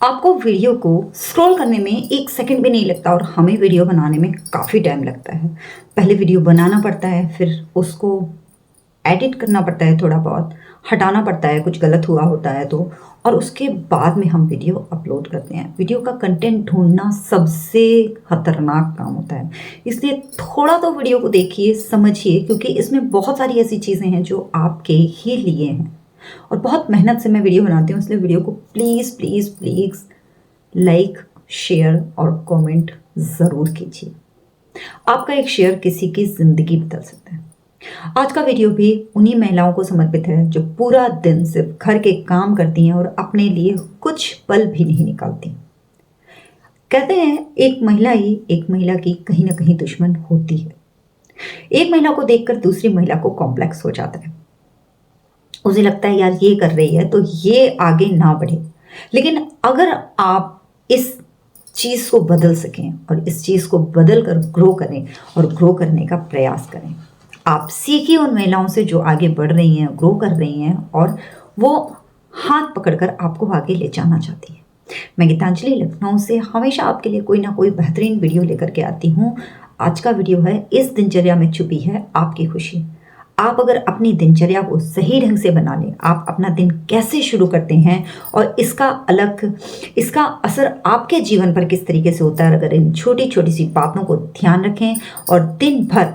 आपको वीडियो को स्क्रॉल करने में 1 सेकंड भी नहीं लगता और हमें वीडियो बनाने में काफ़ी टाइम लगता है। पहले वीडियो बनाना पड़ता है, फिर उसको एडिट करना पड़ता है, थोड़ा बहुत हटाना पड़ता है, कुछ गलत हुआ होता है तो, और उसके बाद में हम वीडियो अपलोड करते हैं। वीडियो का कंटेंट ढूँढना सबसे खतरनाक काम होता है। इसलिए थोड़ा तो वीडियो को देखिए, समझिए, क्योंकि इसमें बहुत सारी ऐसी चीज़ें हैं जो आपके ही लिए हैं। और बहुत मेहनत से मैं वीडियो बनाती हूँ, इसलिए वीडियो को please please please like, share और कमेंट ज़रूर कीजिए। आपका एक शेयर किसी की ज़िंदगी बदल सकता है। आज का वीडियो भी उन्हीं महिलाओं को समर्पित है जो पूरा दिन सिर्फ घर के काम करती हैं और अपने लिए कुछ पल भी नहीं निकालती। कहते हैं एक महिला ही एक महिला की कहीं ना कहीं दुश्मन होती है। एक महिला को देखकर दूसरी महिला को कॉम्प्लेक्स हो जाता है। उसे लगता है यार ये कर रही है तो ये आगे ना बढ़े। लेकिन अगर आप इस चीज़ को बदल सकें और इस चीज़ को बदल कर ग्रो करें और ग्रो करने का प्रयास करें, आप सीखिए उन महिलाओं से जो आगे बढ़ रही हैं, ग्रो कर रही हैं और वो हाथ पकड़कर आपको आगे ले जाना चाहती है। मैं गीतांजलि लखनऊ से हमेशा आपके लिए कोई ना कोई बेहतरीन वीडियो लेकर के आती हूँ। आज का वीडियो है इस दिनचर्या में छुपी है आपकी खुशी। आप अगर अपनी दिनचर्या को सही ढंग से बना लें, आप अपना दिन कैसे शुरू करते हैं और इसका असर आपके जीवन पर किस तरीके से होता है, अगर इन छोटी छोटी सी बातों को ध्यान रखें और दिन भर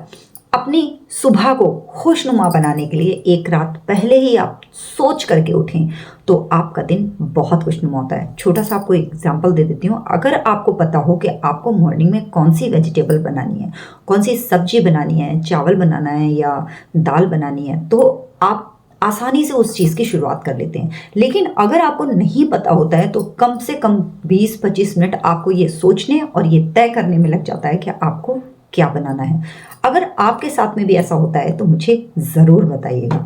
अपनी सुबह को खुशनुमा बनाने के लिए एक रात पहले ही आप सोच करके उठें तो आपका दिन बहुत खुशनुमा होता है। छोटा सा आपको एग्जांपल दे देती हूँ। अगर आपको पता हो कि आपको मॉर्निंग में कौन सी वेजिटेबल बनानी है, कौन सी सब्जी बनानी है, चावल बनाना है या दाल बनानी है, तो आप आसानी से उस चीज़ की शुरुआत कर लेते हैं। लेकिन अगर आपको नहीं पता होता है तो कम से कम 20-25 मिनट आपको ये सोचने और ये तय करने में लग जाता है कि आपको क्या बनाना है। अगर आपके साथ में भी ऐसा होता है तो मुझे ज़रूर बताइएगा।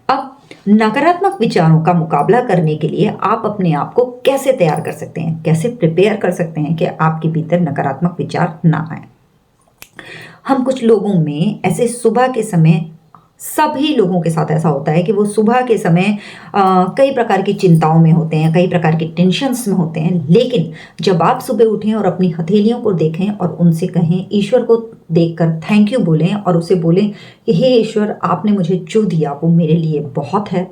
अब नकारात्मक विचारों का मुकाबला करने के लिए आप अपने आप को कैसे तैयार कर सकते हैं, कैसे प्रिपेयर कर सकते हैं कि आपके भीतर नकारात्मक विचार ना आए। हम कुछ लोगों में ऐसे सुबह के समय, सभी लोगों के साथ ऐसा होता है कि वो सुबह के समय कई प्रकार की चिंताओं में होते हैं, कई प्रकार की टेंशन्स में होते हैं। लेकिन जब आप सुबह उठें और अपनी हथेलियों को देखें और उनसे कहें, ईश्वर को देखकर थैंक यू बोलें और उसे बोलें कि हे ईश्वर, आपने मुझे जो दिया वो मेरे लिए बहुत है।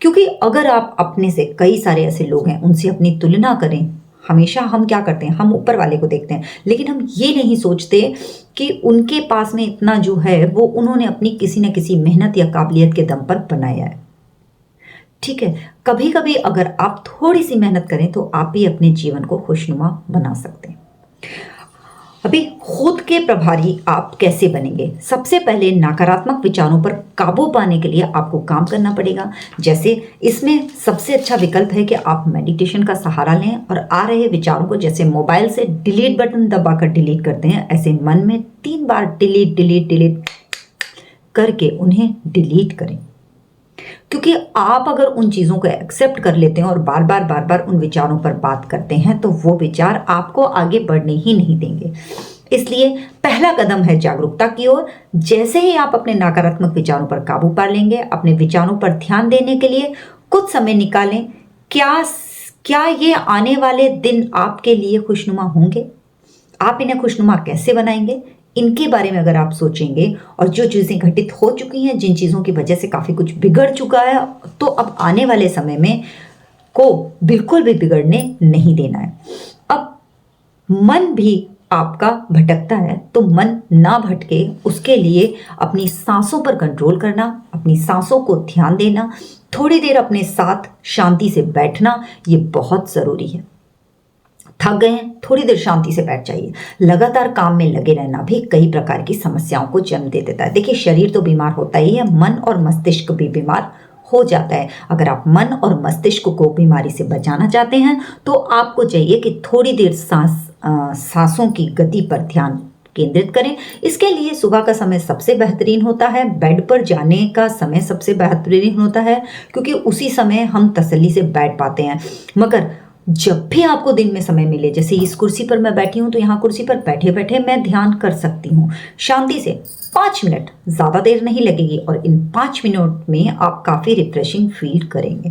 क्योंकि अगर आप अपने से, कई सारे ऐसे लोग हैं उनसे अपनी तुलना करें, हमेशा हम क्या करते हैं, हम ऊपर वाले को देखते हैं, लेकिन हम ये नहीं सोचते कि उनके पास में इतना जो है वो उन्होंने अपनी किसी न किसी मेहनत या काबिलियत के दम पर बनाया है। ठीक है, कभी कभी अगर आप थोड़ी सी मेहनत करें तो आप भी अपने जीवन को खुशनुमा बना सकते हैं। अभी खुद के प्रभारी आप कैसे बनेंगे? सबसे पहले नकारात्मक विचारों पर काबू पाने के लिए आपको काम करना पड़ेगा। जैसे इसमें सबसे अच्छा विकल्प है कि आप मेडिटेशन का सहारा लें और आ रहे विचारों को जैसे मोबाइल से डिलीट बटन दबाकर डिलीट करते हैं, ऐसे मन में 3 बार डिलीट डिलीट डिलीट करके उन्हें डिलीट करें। क्योंकि आप अगर उन चीज़ों को एक्सेप्ट कर लेते हैं और बार बार उन विचारों पर बात करते हैं तो वो विचार आपको आगे बढ़ने ही नहीं देंगे। इसलिए पहला कदम है जागरूकता की ओर। जैसे ही आप अपने नकारात्मक विचारों पर काबू पा लेंगे, अपने विचारों पर ध्यान देने के लिए कुछ समय निकालें। क्या ये आने वाले दिन आपके लिए खुशनुमा होंगे? आप इन्हें खुशनुमा कैसे बनाएंगे, इनके बारे में अगर आप सोचेंगे और जो चीज़ें घटित हो चुकी हैं, जिन चीज़ों की वजह से काफ़ी कुछ बिगड़ चुका है, तो अब आने वाले समय में को बिल्कुल भी बिगड़ने नहीं देना है। अब मन भी आपका भटकता है तो मन ना भटके उसके लिए अपनी सांसों पर कंट्रोल करना, अपनी सांसों को ध्यान देना, थोड़ी देर अपने साथ शांति से बैठना, ये बहुत ज़रूरी है। थक गए हैं, थोड़ी देर शांति से बैठ जाइए। लगातार काम में लगे रहना भी कई प्रकार की समस्याओं को जन्म दे देता है। देखिए, शरीर तो बीमार होता ही है, मन और मस्तिष्क भी बीमार हो जाता है। अगर आप मन और मस्तिष्क को बीमारी से बचाना चाहते हैं तो आपको चाहिए कि थोड़ी देर सांसों की गति पर ध्यान केंद्रित करें। इसके लिए सुबह का समय सबसे बेहतरीन होता है, बेड पर जाने का समय सबसे बेहतरीन होता है, क्योंकि उसी समय हम तसल्ली से बैठ पाते हैं। मगर जब भी आपको दिन में समय मिले, जैसे इस कुर्सी पर मैं बैठी हूँ तो यहाँ कुर्सी पर बैठे बैठे मैं ध्यान कर सकती हूँ, शांति से 5 मिनट, ज़्यादा देर नहीं लगेगी और इन 5 मिनट में आप काफ़ी रिफ्रेशिंग फील करेंगे।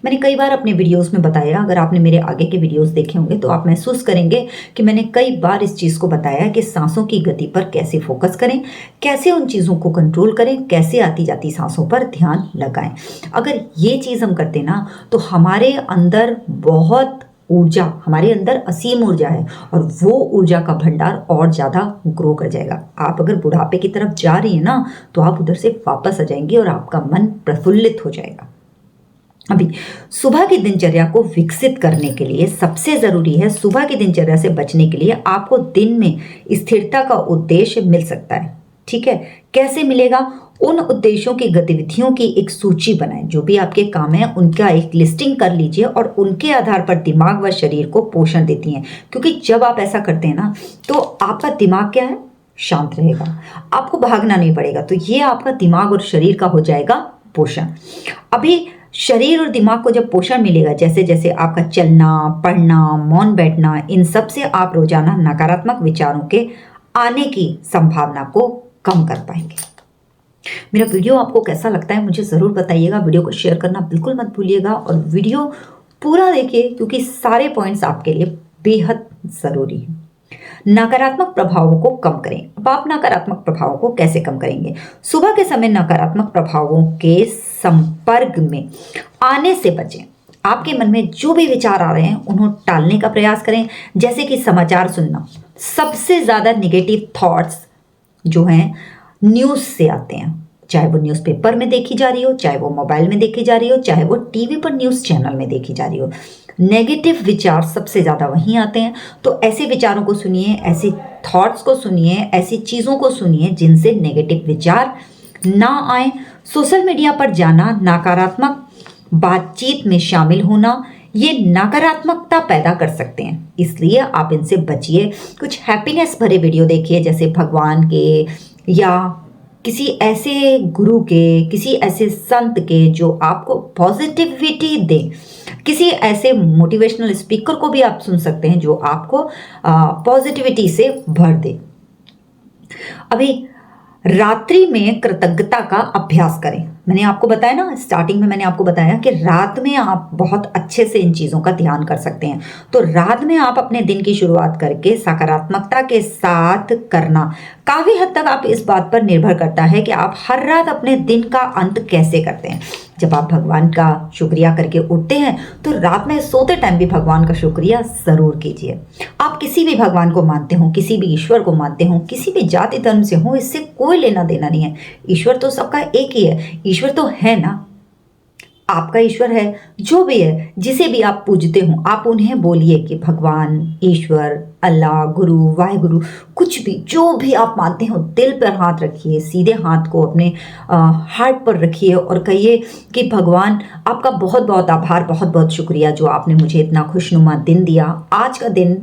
मैंने कई बार अपने वीडियोस में बताया, अगर आपने मेरे आगे के वीडियोस देखे होंगे तो आप महसूस करेंगे कि मैंने कई बार इस चीज़ को बताया कि सांसों की गति पर कैसे फोकस करें, कैसे उन चीज़ों को कंट्रोल करें, कैसे आती जाती सांसों पर ध्यान लगाएं। अगर ये चीज़ हम करते ना तो हमारे अंदर बहुत ऊर्जा, हमारे अंदर असीम ऊर्जा है और वो ऊर्जा का भंडार और ज़्यादा ग्रो कर जाएगा। आप अगर बुढ़ापे की तरफ जा रही है ना तो आप उधर से वापस आ जाएंगे और आपका मन प्रफुल्लित हो जाएगा। अभी सुबह की दिनचर्या को विकसित करने के लिए सबसे ज़रूरी है, सुबह की दिनचर्या से बचने के लिए आपको दिन में स्थिरता का उद्देश्य मिल सकता है। ठीक है, कैसे मिलेगा? उन उद्देश्यों की गतिविधियों की एक सूची बनाएं, जो भी आपके काम है उनका एक लिस्टिंग कर लीजिए और उनके आधार पर दिमाग व शरीर को पोषण देती हैं। क्योंकि जब आप ऐसा करते हैं ना तो आपका दिमाग क्या है, शांत रहेगा, आपको भागना नहीं पड़ेगा, तो ये आपका दिमाग और शरीर का हो जाएगा पोषण। अभी शरीर और दिमाग को जब पोषण मिलेगा, जैसे जैसे आपका चलना, पढ़ना, मौन बैठना, इन सब से आप रोजाना नकारात्मक विचारों के आने की संभावना को कम कर पाएंगे। मेरा वीडियो आपको कैसा लगता है मुझे ज़रूर बताइएगा। वीडियो को शेयर करना बिल्कुल मत भूलिएगा और वीडियो पूरा देखिए क्योंकि सारे पॉइंट्स आपके लिए बेहद ज़रूरी हैं। नकारात्मक प्रभावों को कम करें। अब आप नकारात्मक प्रभावों को कैसे कम करेंगे? सुबह के समय नकारात्मक प्रभावों के संपर्क में आने से बचें। आपके मन में जो भी विचार आ रहे हैं उन्हें टालने का प्रयास करें, जैसे कि समाचार सुनना। सबसे ज़्यादा निगेटिव थॉट्स जो हैं न्यूज़ से आते हैं, चाहे वो न्यूज़पेपर में देखी जा रही हो, चाहे वो मोबाइल में देखी जा रही हो, चाहे वो टीवी पर न्यूज़ चैनल में देखी जा रही हो। नेगेटिव विचार सबसे ज़्यादा वहीं आते हैं। तो ऐसे विचारों को सुनिए, ऐसे थॉट्स को सुनिए, ऐसी चीज़ों को सुनिए जिनसे नेगेटिव विचार ना आए। सोशल मीडिया पर जाना, नकारात्मक बातचीत में शामिल होना, ये नकारात्मकता पैदा कर सकते हैं, इसलिए आप इनसे बचिए। कुछ हैप्पीनेस भरे वीडियो देखिए, जैसे भगवान के या किसी ऐसे गुरु के, किसी ऐसे संत के जो आपको पॉजिटिविटी दे। किसी ऐसे मोटिवेशनल स्पीकर को भी आप सुन सकते हैं जो आपको पॉजिटिविटी से भर दे। अभी रात्रि में कृतज्ञता का अभ्यास करें। मैंने आपको बताया ना, स्टार्टिंग में मैंने आपको बताया कि रात में आप बहुत अच्छे से इन चीज़ों का ध्यान कर सकते हैं। तो रात में आप अपने दिन की शुरुआत करके सकारात्मकता के साथ करना, काफ़ी हद तक आप इस बात पर निर्भर करता है कि आप हर रात अपने दिन का अंत कैसे करते हैं। जब आप भगवान का शुक्रिया करके उठते हैं तो रात में सोते टाइम भी भगवान का शुक्रिया ज़रूर कीजिए। आप किसी भी भगवान को मानते हो, किसी भी ईश्वर को मानते हो, किसी भी जाति धर्म से हो, इससे कोई लेना देना नहीं है। ईश्वर तो सबका एक ही है, ईश्वर तो है ना, आपका ईश्वर है, जो भी है, जिसे भी आप पूजते हो, आप उन्हें बोलिए कि भगवान, ईश्वर, अल्लाह, गुरु, वाहेगुरु, कुछ भी जो भी आप मानते हो, दिल पर हाथ रखिए, सीधे हाथ को अपने हार्ट पर रखिए और कहिए कि भगवान आपका बहुत बहुत आभार, बहुत बहुत शुक्रिया जो आपने मुझे इतना खुशनुमा दिन दिया। आज का दिन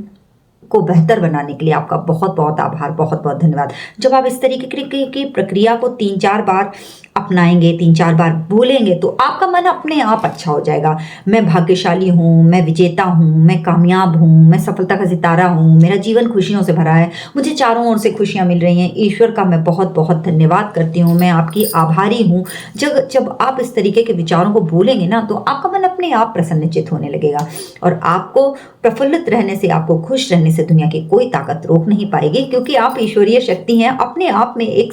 को बेहतर बनाने के लिए आपका बहुत बहुत आभार, बहुत बहुत धन्यवाद। जब आप इस तरीके की प्रक्रिया को 3-4 बार अपनाएंगे, 3-4 बार बोलेंगे तो आपका मन अपने आप अच्छा हो जाएगा। मैं भाग्यशाली हूँ, मैं विजेता हूँ, मैं कामयाब हूँ, मैं सफलता का सितारा हूँ, मेरा जीवन खुशियों से भरा है, मुझे चारों ओर से खुशियाँ मिल रही हैं, ईश्वर का मैं बहुत बहुत धन्यवाद करती हूँ, मैं आपकी आभारी हूँ। जब आप इस तरीके के विचारों को बोलेंगे ना तो आपका मन अपने आप प्रसन्नचित होने लगेगा और आपको प्रफुल्लित रहने से, आपको खुश रहने से दुनिया की कोई ताकत रोक नहीं पाएगी, क्योंकि आप ईश्वरीय शक्ति हैं, अपने आप में एक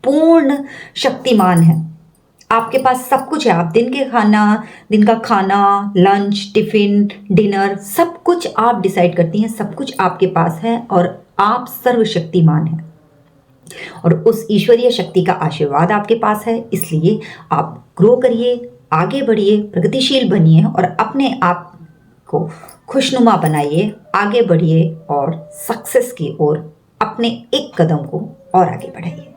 पूर्ण शक्तिमान है। आपके पास सब कुछ है। आप दिन का खाना, लंच, टिफिन, डिनर, सब कुछ आप डिसाइड करती हैं, सब कुछ आपके पास है और आप सर्वशक्तिमान हैं और उस ईश्वरीय शक्ति का आशीर्वाद आपके पास है। इसलिए आप ग्रो करिए, आगे बढ़िए, प्रगतिशील बनिए और अपने आप को खुशनुमा बनाइए, आगे बढ़िए और सक्सेस की ओर अपने एक कदम को और आगे बढ़ाइए।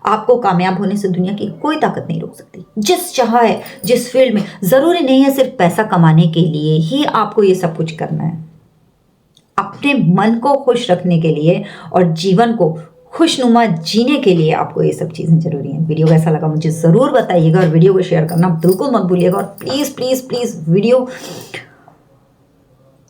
आपको कामयाब होने से दुनिया की कोई ताकत नहीं रोक सकती। जिस चाहे, जिस फील्ड में, जरूरी नहीं है सिर्फ पैसा कमाने के लिए ही आपको ये सब कुछ करना है। अपने मन को खुश रखने के लिए और जीवन को खुशनुमा जीने के लिए आपको ये सब चीज़ें जरूरी हैं। वीडियो कैसा लगा मुझे ज़रूर बताइएगा और वीडियो को शेयर करना बिल्कुल मत भूलिएगा और प्लीज़ प्लीज़ प्लीज़ वीडियो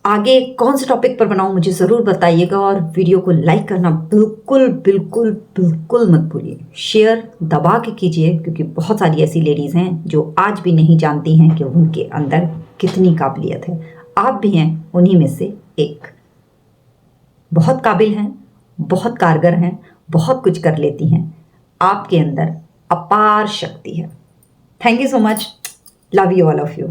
आगे कौन से टॉपिक पर बनाऊं मुझे ज़रूर बताइएगा, और वीडियो को लाइक करना बिल्कुल बिल्कुल बिल्कुल मत भूलिए। शेयर दबा के कीजिए, क्योंकि बहुत सारी ऐसी लेडीज़ हैं जो आज भी नहीं जानती हैं कि उनके अंदर कितनी काबिलियत है। आप भी हैं उन्हीं में से एक। बहुत काबिल हैं, बहुत कारगर हैं, बहुत कुछ कर लेती हैं। आपके अंदर अपार शक्ति है। Thank you so much. Love you, all of you.